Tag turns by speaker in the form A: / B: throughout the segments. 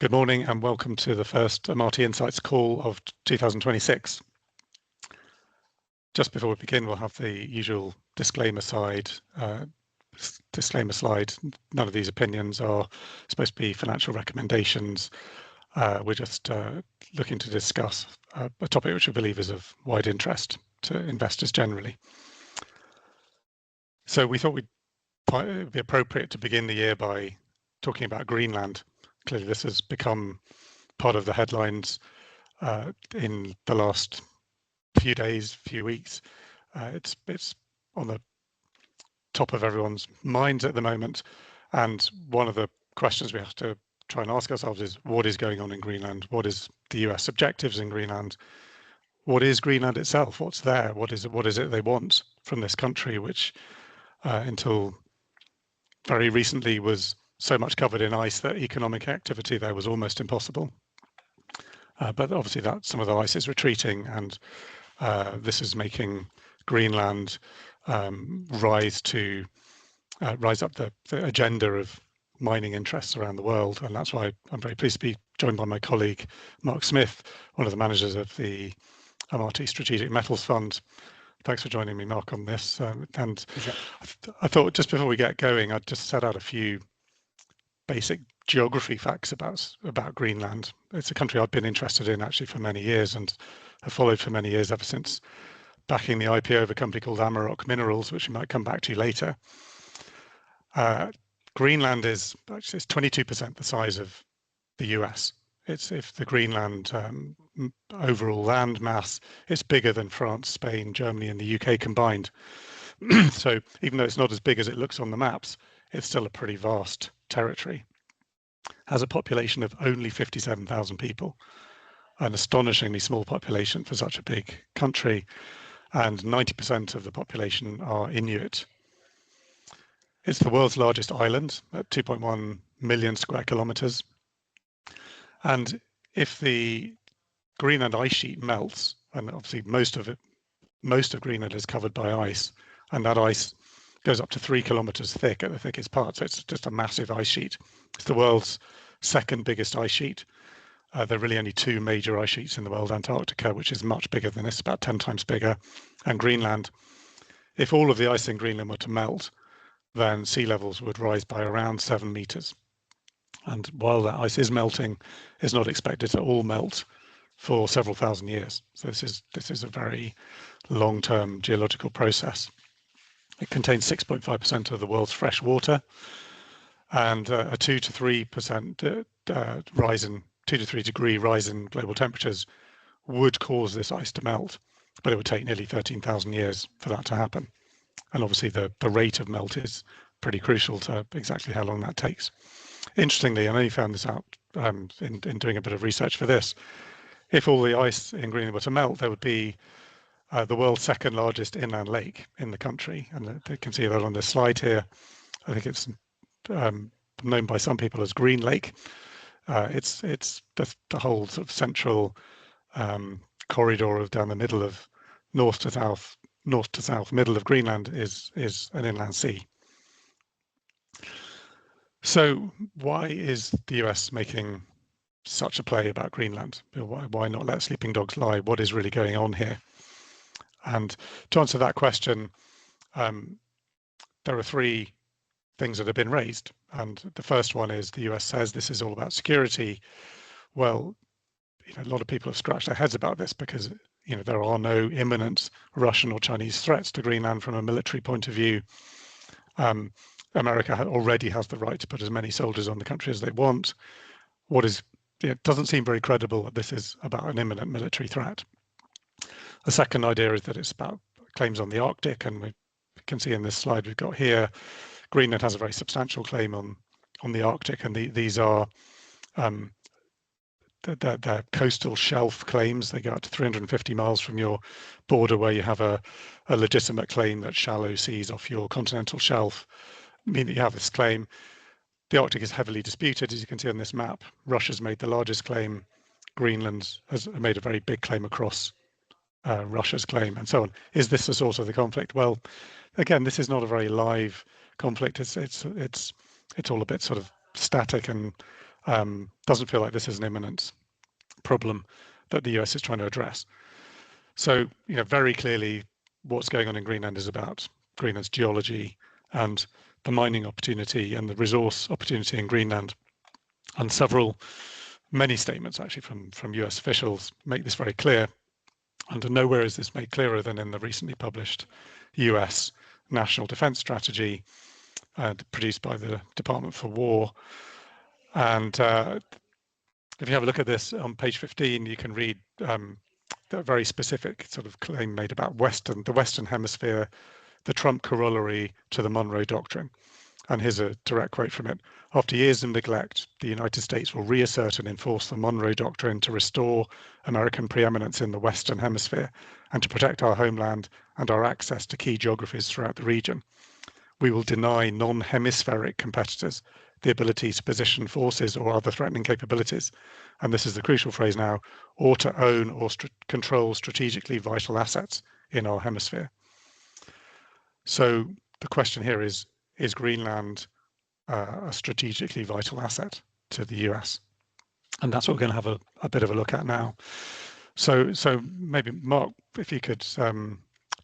A: Good morning and welcome to the first Amati Insights call of 2026. Just before we begin, we'll have the usual disclaimer slide. None of these opinions are supposed to be financial recommendations. We're just looking to discuss a topic which we believe is of wide interest to investors generally. So we thought it would be appropriate to begin the year by talking about Greenland. Clearly, this has become part of the headlines in the last few days, few weeks. It's on the top of everyone's minds at the moment. And one of the questions we have to try and ask ourselves is, what is going on in Greenland? What is the US objectives in Greenland? What is Greenland itself? What's there? What is it they want from this country, which until very recently was so much covered in ice that economic activity there was almost impossible. But obviously some of the ice is retreating, and this is making Greenland rise up the agenda of mining interests around the world. And that's why I'm very pleased to be joined by my colleague, Mark Smith, one of the managers of the Amati Strategic Metals Fund. Thanks for joining me, Mark, on this. I thought just before we get going, I'd just set out a few basic geography facts about Greenland. It's a country I've been interested in actually for many years and have followed for many years, ever since backing the IPO of a company called Amarok Minerals, which we might come back to later. Greenland is 22% the size of the US. If the Greenland overall land mass, it's bigger than France, Spain, Germany, and the UK combined. So even though it's not as big as it looks on the maps, it's still a pretty vast territory. Has a population of only 57,000 people, an astonishingly small population for such a big country, and 90% of the population are Inuit. It's the world's largest island at 2.1 million square kilometers. And if the Greenland ice sheet melts, and obviously most of Greenland is covered by ice, and that ice goes up to 3 kilometers thick at the thickest part. So it's just a massive ice sheet. It's the world's second biggest ice sheet. There are really only two major ice sheets in the world: Antarctica, which is much bigger than this, about 10 times bigger, and Greenland. If all of the ice in Greenland were to melt, then sea levels would rise by around 7 meters. And while that ice is melting, it's not expected to all melt for several thousand years. So this is a very long-term geological process. It contains 6.5% of the world's fresh water, and a 2 to 3% rise in 2 to 3 degree rise in global temperatures would cause this ice to melt, but it would take nearly 13,000 years for that to happen. And obviously the rate of melt is pretty crucial to exactly how long that takes. Interestingly, I only found this out in doing a bit of research for this. If all the ice in Greenland were to melt, there would be the world's second largest inland lake in the country, and you can see that on this slide here. I think it's known by some people as Green Lake. It's the whole sort of central corridor of down the middle of north to south, middle of Greenland is an inland sea. So why is the US making such a play about Greenland? Why not let sleeping dogs lie? What is really going on here? And to answer that question, there are three things that have been raised. And the first one is the US says this is all about security. Well, a lot of people have scratched their heads about this because there are no imminent Russian or Chinese threats to Greenland from a military point of view. America already has the right to put as many soldiers on the country as they want. It doesn't seem very credible that this is about an imminent military threat. The second idea is that it's about claims on the Arctic, and we can see in this slide we've got here, Greenland has a very substantial claim on the Arctic, and these are their coastal shelf claims. They go out to 350 miles from your border, where you have a legitimate claim that shallow seas off your continental shelf mean that you have this claim. The Arctic is heavily disputed, as you can see on this map. Russia's made the largest claim. Greenland has made a very big claim across Russia's claim, and so on. Is this the source of the conflict? Well, again, this is not a very live conflict. It's all a bit sort of static and doesn't feel like this is an imminent problem that the US is trying to address. So, very clearly what's going on in Greenland is about Greenland's geology and the mining opportunity and the resource opportunity in Greenland. And many statements actually from US officials make this very clear. And nowhere is this made clearer than in the recently published US National Defense Strategy produced by the Department for War. And if you have a look at this on page 15, you can read a very specific sort of claim made about the Western Hemisphere, the Trump corollary to the Monroe Doctrine. And here's a direct quote from it. After years of neglect, the United States will reassert and enforce the Monroe Doctrine to restore American preeminence in the Western Hemisphere and to protect our homeland and our access to key geographies throughout the region. We will deny non-hemispheric competitors the ability to position forces or other threatening capabilities, and this is the crucial phrase now, or to own or control strategically vital assets in our hemisphere. So the question here is Greenland a strategically vital asset to the US? And that's what we're going to have a bit of a look at now. So maybe, Mark, if you could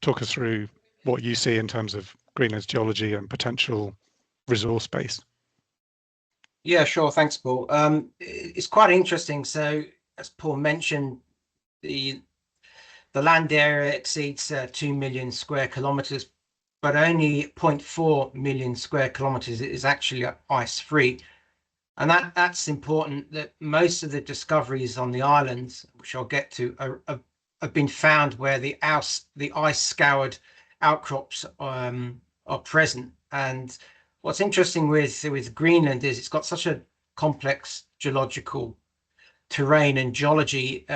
A: talk us through what you see in terms of Greenland's geology and potential resource base.
B: Yeah, sure. Thanks, Paul. It's quite interesting. So, as Paul mentioned, the land area exceeds 2 million square kilometers, but only 0.4 million square kilometers is actually ice-free. And that's important, that most of the discoveries on the islands, which I'll get to, have been found where the ice-scoured outcrops are present. And what's interesting with Greenland is it's got such a complex geological terrain and geology,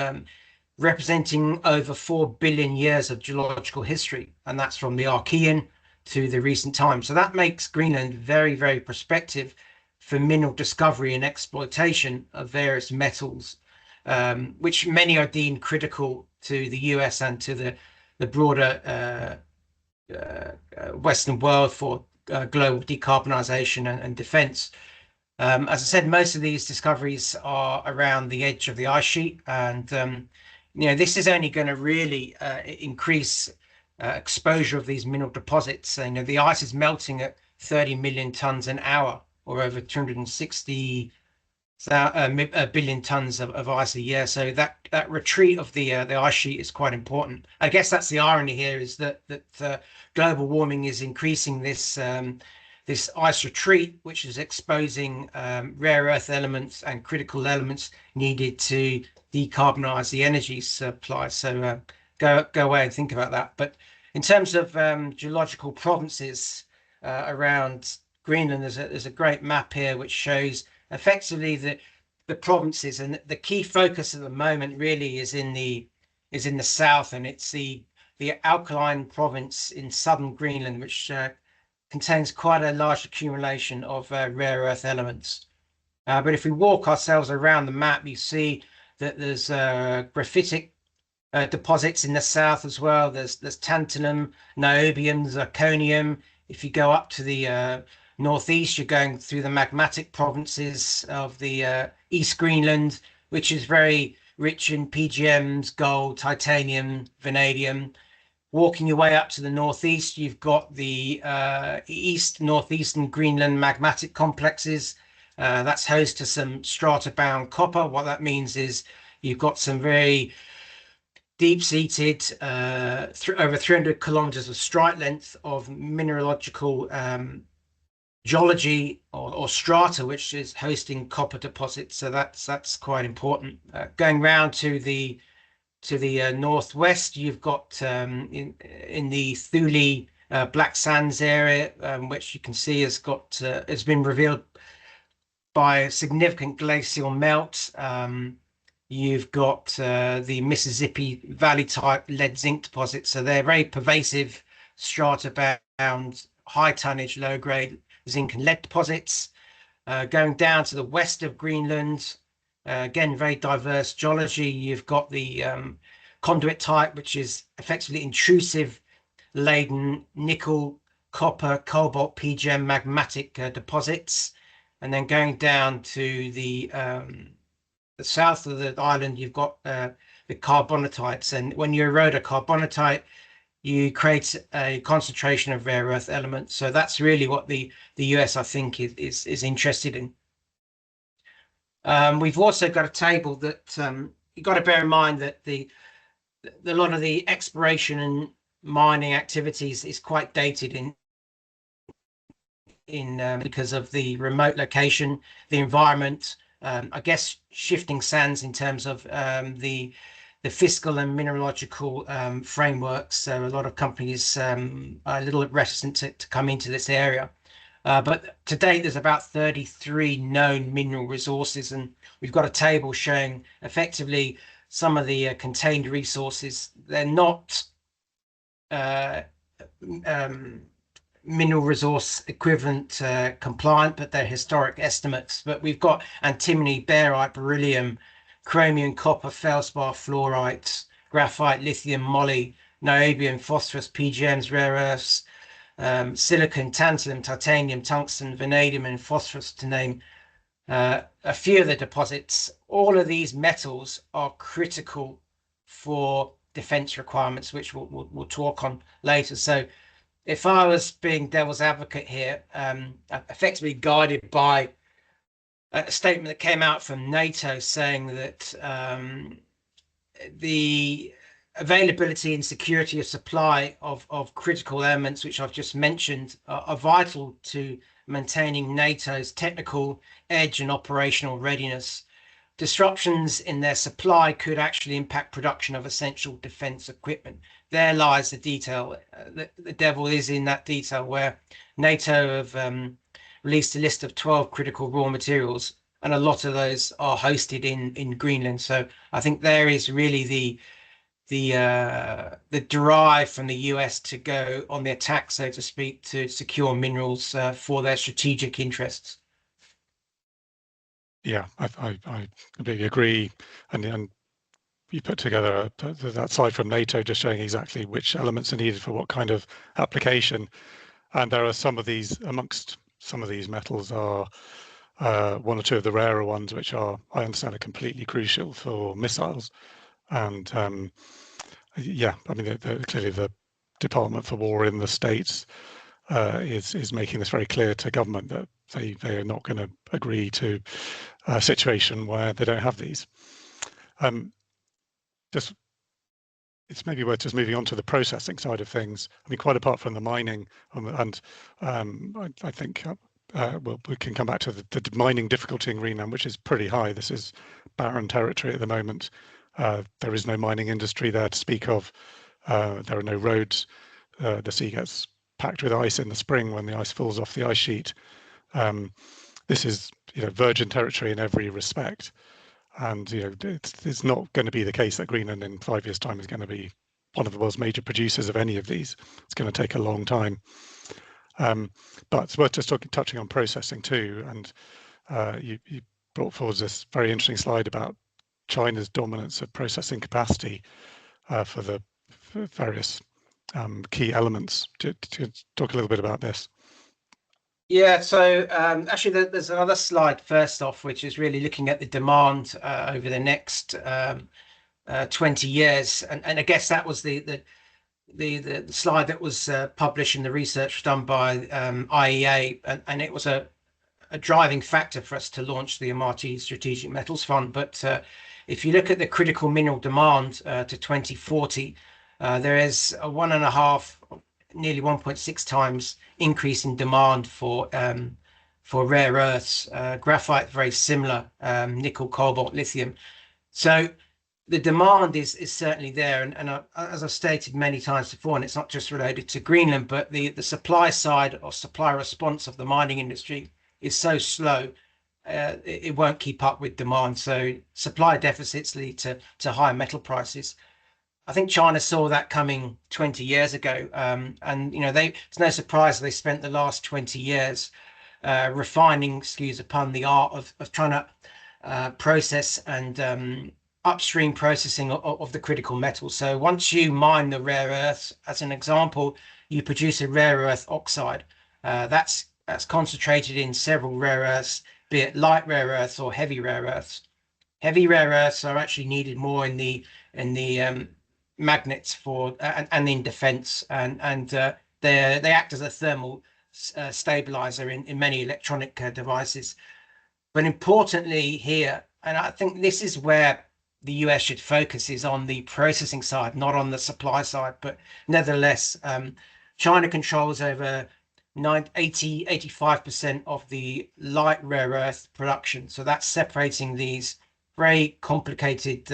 B: representing over 4 billion years of geological history, and that's from the Archean to the recent times. So that makes Greenland very, very prospective for mineral discovery and exploitation of various metals, which many are deemed critical to the US and to the broader Western world for global decarbonisation and defence. As I said, most of these discoveries are around the edge of the ice sheet, and this is only going to really increase exposure of these mineral deposits. The ice is melting at 30 million tons an hour, or over 260 billion tons of ice a year. So that retreat of the ice sheet is quite important. I guess that's the irony here, is that global warming is increasing this ice retreat, which is exposing rare earth elements and critical elements needed to decarbonize the energy supply. So go away and think about that. But in terms of geological provinces around Greenland, there's a great map here which shows effectively the provinces, and the key focus at the moment really is in the south, and it's the alkaline province in southern Greenland, which contains quite a large accumulation of rare earth elements. But if we walk ourselves around the map, you see that there's graphitic deposits in the south as well. There's tantalum, niobium, zirconium. If you go up to the northeast, you're going through the magmatic provinces of the East Greenland, which is very rich in PGMs, gold, titanium, vanadium. Walking your way up to the northeast, you've got the northeastern Greenland magmatic complexes. That's host to some strata-bound copper. What that means is you've got some very deep-seated, over 300 kilometers of strike length of mineralogical geology or strata, which is hosting copper deposits. So that's quite important. Going round to the northwest, you've got in the Thule Black Sands area, which you can see has been revealed by significant glacial melt. You've got the Mississippi Valley type lead zinc deposits. So they're very pervasive strata-bound, high tonnage, low grade zinc and lead deposits. Going down to the west of Greenland, again, very diverse geology. You've got the conduit type, which is effectively intrusive laden nickel, copper, cobalt, PGM magmatic deposits. and then going down to the south of the island, you've got the carbonatites. And when you erode a carbonatite, you create a concentration of rare earth elements. So that's really what the US, I think, is interested in. We've also got a table that you've got to bear in mind that a lot of the exploration and mining activities is quite dated because of the remote location, the environment, I guess shifting sands in terms of the fiscal and mineralogical frameworks. So a lot of companies are a little reticent to come into this area. But to date, there's about 33 known mineral resources, and we've got a table showing effectively some of the contained resources. They're not mineral resource equivalent compliant, but they're historic estimates. But we've got antimony, barite, beryllium, chromium, copper, feldspar, fluorite, graphite, lithium, moly, niobium, phosphorus, PGMs, rare earths, silicon, tantalum, titanium, tungsten, vanadium, and phosphorus, to name a few of the deposits. All of these metals are critical for defense requirements, which we'll talk on later. So if I was being devil's advocate here, effectively guided by a statement that came out from NATO saying that the availability and security of supply of critical elements, which I've just mentioned, are vital to maintaining NATO's technical edge and operational readiness. Disruptions in their supply could actually impact production of essential defense equipment. There lies the detail. The devil is in that detail, where NATO have released a list of 12 critical raw materials, and a lot of those are hosted in Greenland. So I think there is really the drive from the US to go on the attack, so to speak, to secure minerals for their strategic interests.
A: Yeah, I completely agree. And you put together that slide from NATO just showing exactly which elements are needed for what kind of application. And there are some of these, amongst some of these metals are one or two of the rarer ones, which are, I understand, are completely crucial for missiles. And yeah, I mean, clearly the Department for War in the States is making this very clear to government that they are not going to agree to a situation where they don't have these. It's maybe worth just moving on to the processing side of things. I mean, quite apart from the mining, and I think well, we can come back to the mining difficulty in Greenland, which is pretty high. This is barren territory at the moment. There is no mining industry there to speak of. There are no roads. The sea gets packed with ice in the spring when the ice falls off the ice sheet. This is, virgin territory in every respect. And it's not going to be the case that Greenland in 5 years' time is going to be one of the world's major producers of any of these. It's going to take a long time. But it's worth just touching on processing too. And you brought forward this very interesting slide about China's dominance of processing capacity for the various key elements. To talk a little bit about this.
B: Yeah, so actually there's another slide first off, which is really looking at the demand over the next 20 years. And I guess that was the slide that was published in the research done by IEA, and it was a driving factor for us to launch the Amati Strategic Metals Fund. But if you look at the critical mineral demand to 2040, there is a 1.5, nearly 1.6 times increase in demand for rare earths, graphite, very similar, nickel, cobalt, lithium. So the demand is certainly there, and as I've stated many times before, and it's not just related to Greenland, but the supply side or supply response of the mining industry is so slow, it won't keep up with demand. So supply deficits lead to higher metal prices. I think China saw that coming 20 years ago, and it's no surprise they spent the last 20 years refining, excuse the pun, the art of trying to process and upstream processing of the critical metals. So once you mine the rare earths, as an example, you produce a rare earth oxide. That's concentrated in several rare earths be it light rare earths or heavy rare earths. Heavy rare earths are actually needed more in the magnets for and in defense, and they act as a thermal stabilizer in many electronic devices. But importantly here, and I think this is where the US should focus, is on the processing side, not on the supply side. But nevertheless, China controls over 85% of the light rare earth production. So that's separating these very complicated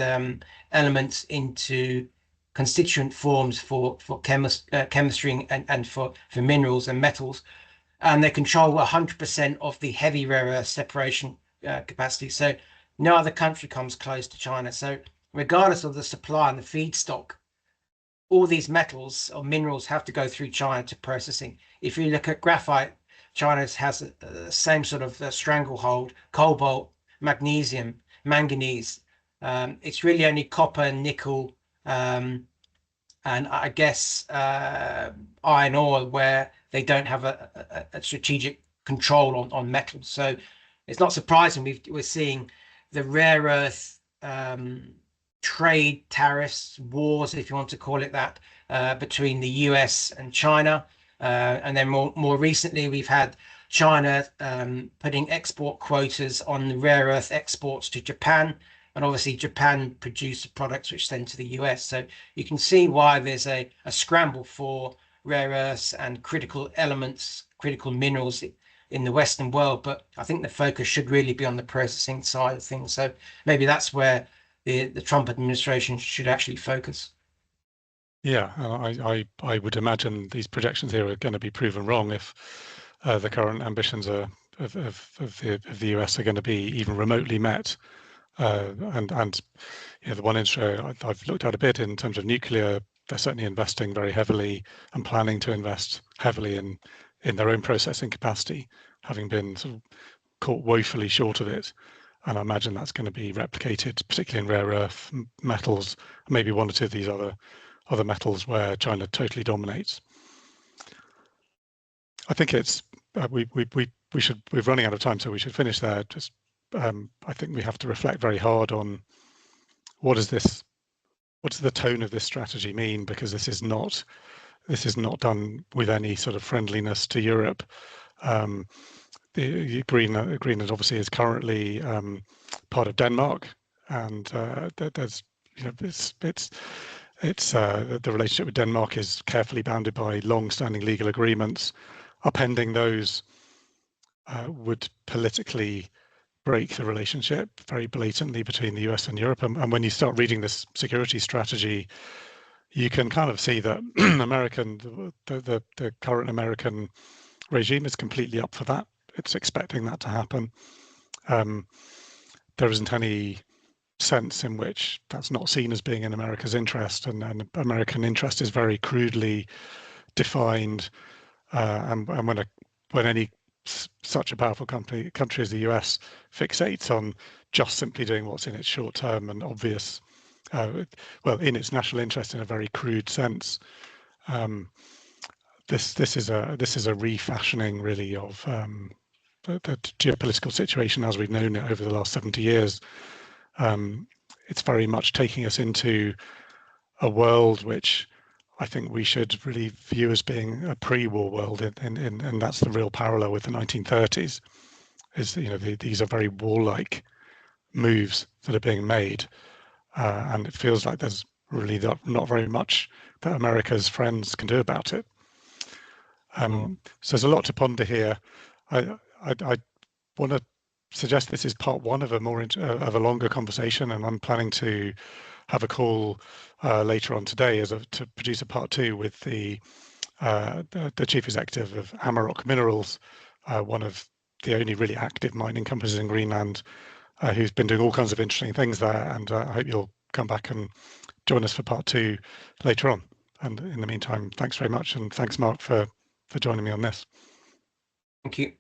B: elements into constituent forms for chemistry and for minerals and metals. And they control 100% of the heavy rare earth separation capacity. So no other country comes close to China. So regardless of the supply and the feedstock, all these metals or minerals have to go through China to processing. If you look at graphite, China has the same sort of stranglehold: cobalt, magnesium, manganese. It's really only copper, nickel, and I guess iron ore where they don't have a strategic control on metals. So it's not surprising we're seeing the rare earth trade tariffs, wars, if you want to call it that, between the US and China. And then more recently, we've had China putting export quotas on the rare earth exports to Japan. And obviously, Japan produce products which send to the US. So you can see why there's a scramble for rare earths and critical elements, critical minerals in the Western world. But I think the focus should really be on the processing side of things. So maybe that's where the Trump administration should actually focus.
A: Yeah, I would imagine these projections here are going to be proven wrong if the current ambitions of the US are going to be even remotely met. And the one industry I've looked at a bit in terms of nuclear, they're certainly investing very heavily and planning to invest heavily in their own processing capacity, having been sort of caught woefully short of it. And I imagine that's going to be replicated, particularly in rare earth metals, maybe one or two of these other metals where China totally dominates. I think it's we're running out of time, so we should finish there. Just I think we have to reflect very hard on what does the tone of this strategy mean, because this is not done with any sort of friendliness to Europe. Greenland obviously is currently part of Denmark, and there's the relationship with Denmark is carefully bounded by long-standing legal agreements. Upending those would politically break the relationship very blatantly between the US and Europe. And when you start reading this security strategy, you can kind of see that the current American regime is completely up for that. It's expecting that to happen. There isn't any sense in which that's not seen as being in America's interest, and American interest is very crudely defined. And when any such a powerful country as the US fixates on just simply doing what's in its short term and obvious, in its national interest in a very crude sense, this is a refashioning really of the geopolitical situation as we've known it over the last 70 years. It's very much taking us into a world which I think we should really view as being a pre-war world, and that's the real parallel with the 1930s. Is these are very warlike moves that are being made, and it feels like there's really not very much that America's friends can do about it. So there's a lot to ponder here. I want to suggest this is part one of a longer conversation, and I'm planning to have a call later on today to produce a part two with the chief executive of Amarok Minerals, one of the only really active mining companies in Greenland, who's been doing all kinds of interesting things there. And I hope you'll come back and join us for part two later on. And in the meantime, thanks very much, and thanks, Mark, for joining me on this.
B: Thank you.